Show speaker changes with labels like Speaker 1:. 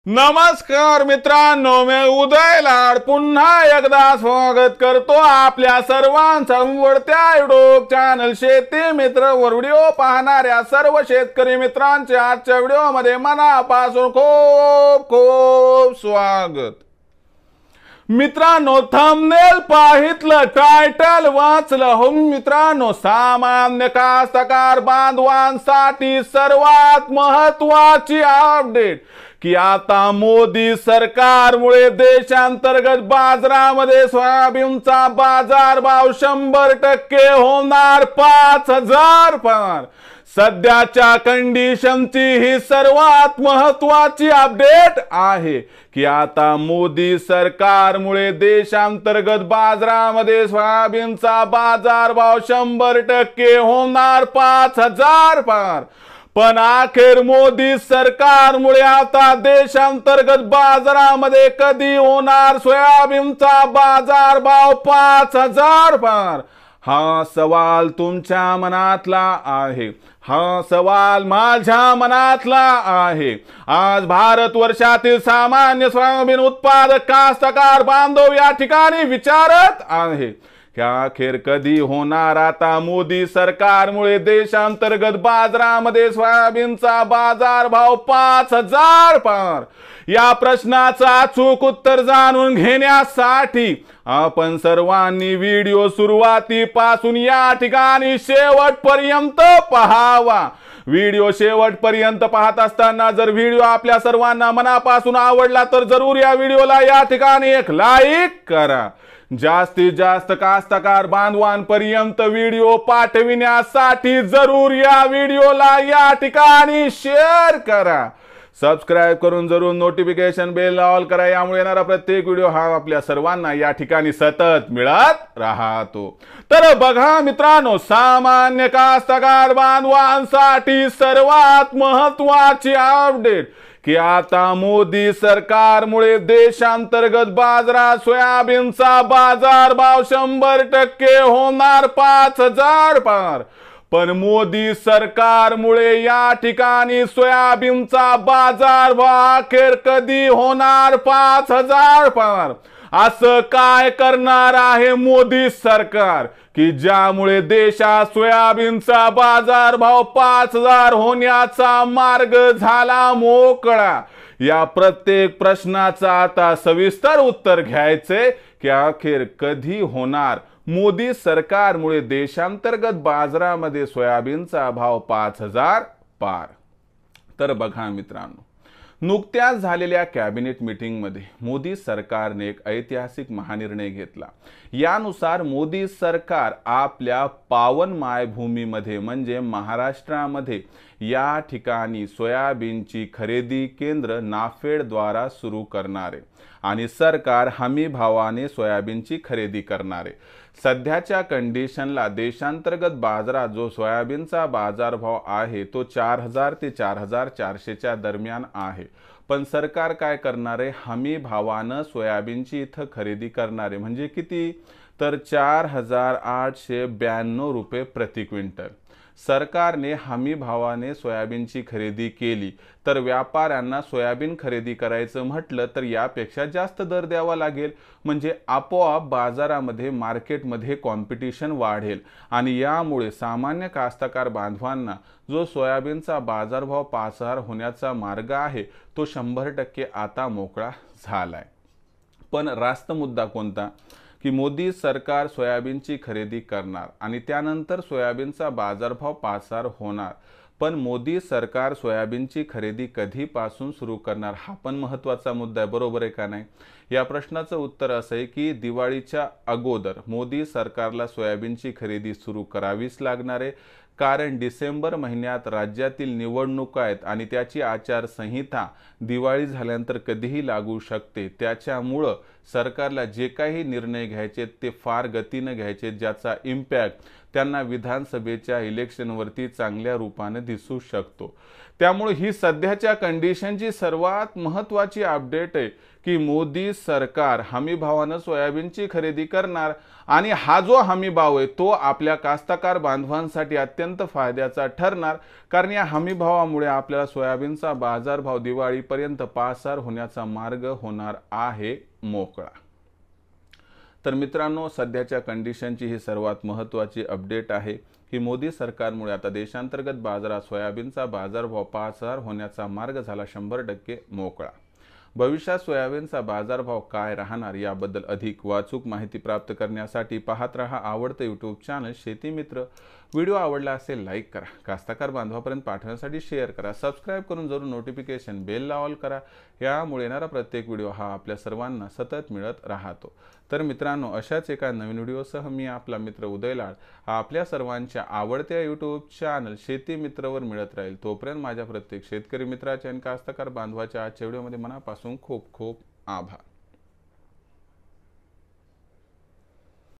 Speaker 1: नमस्कार मित्रांनो, मी उदय लाड पुन्हा एकदा स्वागत करतो आपल्या सर्वांचा उडत्या युट्यूब चॅनल शेती मित्र वर व्हिडिओ पाहणाऱ्या सर्व शेतकरी मित्रांचे आजच्या व्हिडिओमध्ये मनापासून खूप खूप स्वागत। मित्रांनो, थंबनेल पाहितलं, टायटल वाचलं हो मित्रांनो, सामान्य कास्तकार बांधवांसाठी सर्वात महत्त्वाची अपडेट की आता मोदी सरकारमुळे देशांतर्गत बाजारामध्ये सोयाबीनचा बाजारभाव 100% होणार 5,000 पार। सध्याच्या कंडिशनची ही सर्वात महत्त्वाची अपडेट आहे की आता मोदी सरकारमुळे देशांतर्गत बाजारामध्ये सोयाबीनचा बाजारभाव 100% होणार 5,000 पार। पण अखेर मोदी सरकारमुळे आता देशांतर्गत बाजारामध्ये कधी होणार सोयाबीनचा बाजारभाव 5,000 पार? हा सवाल तुमच्या मनातला आहे, हा सवाल माझ्या मनातला आहे। आज भारतवर्षातील सामान्य सोयाबीन उत्पादक कास्तकार बांधव या ठिकाणी विचारत आहे की अखेर कधी होणार आता मोदी सरकारमुळे देशांतर्गत बाजारामध्ये सोयाबीनचा बाजारभाव 5,000 पार? या प्रश्नाचं अचूक उत्तर जाणून घेण्यासाठी आपण सर्वांनी व्हिडिओ सुरुवातीपासून या ठिकाणी शेवटपर्यंत पाहावा। व्हिडिओ शेवटपर्यंत पाहत असताना जर व्हिडिओ आपल्या सर्वांना मनापासून आवडला तर जरूर या व्हिडिओला या ठिकाणी एक लाईक करा। जास्तीत जास्त कास्तकार बांधवांपर्यंत व्हिडिओ पाठविण्यासाठी जरूर या व्हिडिओला या ठिकाणी शेअर करा। सबस्क्राइब करून जरूर नोटिफिकेशन बेल ऑल करा, यामुळे येणारा प्रत्येक व्हिडिओ हा आपल्या सर्वांना या ठिकाणी सतत मिळत राहतो। तर बघा मित्रांनो, सामान्य कास्तकार बांधवांसाठी सर्वात महत्त्वाची अपडेट की आता मोदी सरकारमुळे देशांतर्गत बाजारात सोयाबीनचा बाजारभाव 100% होणार 5,000 पार। पण मोदी सरकारमुळे या ठिकाणी सोयाबीनचा बाजारभाव अखेर कधी होणार 5,000 पार? असं काय करणार आहे मोदी सरकार की ज्यामुळे देशात सोयाबीनचा बाजारभाव 5,000 होण्याचा मार्ग झाला मोकळा? या प्रत्येक प्रश्नाचं आता सविस्तर उत्तर घ्यायचे की अखेर कधी होणार मोदी सरकारमुळे देशांतर्गत बाजारामध्ये सोयाबीनचा भाव 5,000 पार? तर बघा मित्रांनो, नुकत्याच झालेल्या कॅबिनेट मीटिंगमध्ये मोदी सरकारने एक ऐतिहासिक महानिर्णय घेतला। यानुसार मोदी सरकार आपल्या पावन मायभूमीमध्ये म्हणजे महाराष्ट्रामध्ये या ठिकाणी सोयाबीनची खरेदी केंद्र नाफेड द्वारा सुरू करणार आहे आणि सरकार हमी भावाने सोयाबीनची खरेदी करणार आहे। सध्याच्या कंडिशनला देशांतर्गत बाजारात जो सोयाबीनचा बाजारभाव आहे तो 4,000 ते 4,400 दरम्यान आहे। पण सरकार काय करणार आहे, हमी भावानं सोयाबीनची इथं खरेदी करणार आहे। म्हणजे किती? तर 4,892 रुपये प्रति क्विंटल। सरकारने हमी भावाने सोयाबीनची खरेदी केली तर व्यापाऱ्यांना सोयाबीन खरेदी करायचं म्हटलं तर यापेक्षा जास्त दर द्यावा लागेल। म्हणजे आपोआप बाजारामध्ये मार्केटमध्ये कॉम्पिटिशन वाढेल आणि यामुळे सामान्य कास्तकार बांधवांना जो सोयाबीनचा बाजारभाव 5,000 होण्याचा मार्ग आहे तो 100% आता मोकळा झालाय। पण रास्त मुद्दा कोणता की मोदी सरकार सोयाबीनची खरेदी करणार आणि त्यानंतर सोयाबीनचा बाजारभाव 5,000 होणार। पण मोदी सरकार सोयाबीनची खरेदी कधीपासून सुरू करणार हा पण महत्त्वाचा मुद्दा आहे, बरोबर आहे का नाही? या प्रश्नाचं उत्तर असं आहे की दिवाळीच्या अगोदर मोदी सरकारला सोयाबीनची खरेदी सुरू करावीच लागणार आहे, कारण डिसेंबर महिन्यात राज्यातील निवडणुका आहेत आणि त्याची आचारसंहिता दिवाळी झाल्यानंतर कधीही लागू शकते। त्याच्यामुळे सरकारला जे काही निर्णय घ्यायचे ते फार गतीनं घ्यायचे, ज्याचा इम्पॅक्ट त्यांना विधानसभेच्या इलेक्शनवरती चांगल्या रूपाने दिसू शकतो। त्यामुळे ही सध्याच्या कंडिशनची सर्वात महत्त्वाची अपडेट आहे की मोदी सरकार हमीभावानं सोयाबीनची खरेदी करणार आणि हा जो हमीभाव आहे तो आपल्या कास्तकार बांधवांसाठी अत्यंत फायद्याचा ठरणार, कारण या हमीभावामुळे आपल्याला सोयाबीनचा बाजारभाव दिवाळीपर्यंत पासार होण्याचा मार्ग होणार आहे मोकळा। तर मित्रांनो, सध्याच्या कंडिशनची ही सर्वात महत्त्वाची अपडेट आहे की मोदी सरकारमुळे आता देशांतर्गत बाजारात सोयाबीनचा बाजारभाव पासार होण्याचा मार्ग झाला 100% मोकळा। भविष्यात सोयाबीनचा बाजारभाव काय राहणार याबद्दल अधिक वाचूक माहिती प्राप्त करण्यासाठी पाहत रहा आवडते यूट्यूब चॅनल शेती मित्र। व्हिडिओ आवडला असेल लाईक करा, कास्तकार बांधवापर्यंत पाठवण्यासाठी शेअर करा, सबस्क्राइब करून जरूर नोटिफिकेशन बेल ऑल करा, यामुळे येणारा प्रत्येक व्हिडिओ हा आपल्या सर्वांना सतत मिळत राहतो। तर मित्रांनो, अशाच एका नवीन व्हिडिओसह मी आपला मित्र उदय लाड आपल्या सर्वांच्या आवडत्या यूट्यूब चॅनल शेती मित्रवर मिळत राहील। तोपर्यंत माझ्या प्रत्येक शेतकरी मित्राच्या आणि कास्तकार बांधवाच्या आजच्या व्हिडिओमध्ये मनापासून खूप खूप आभार।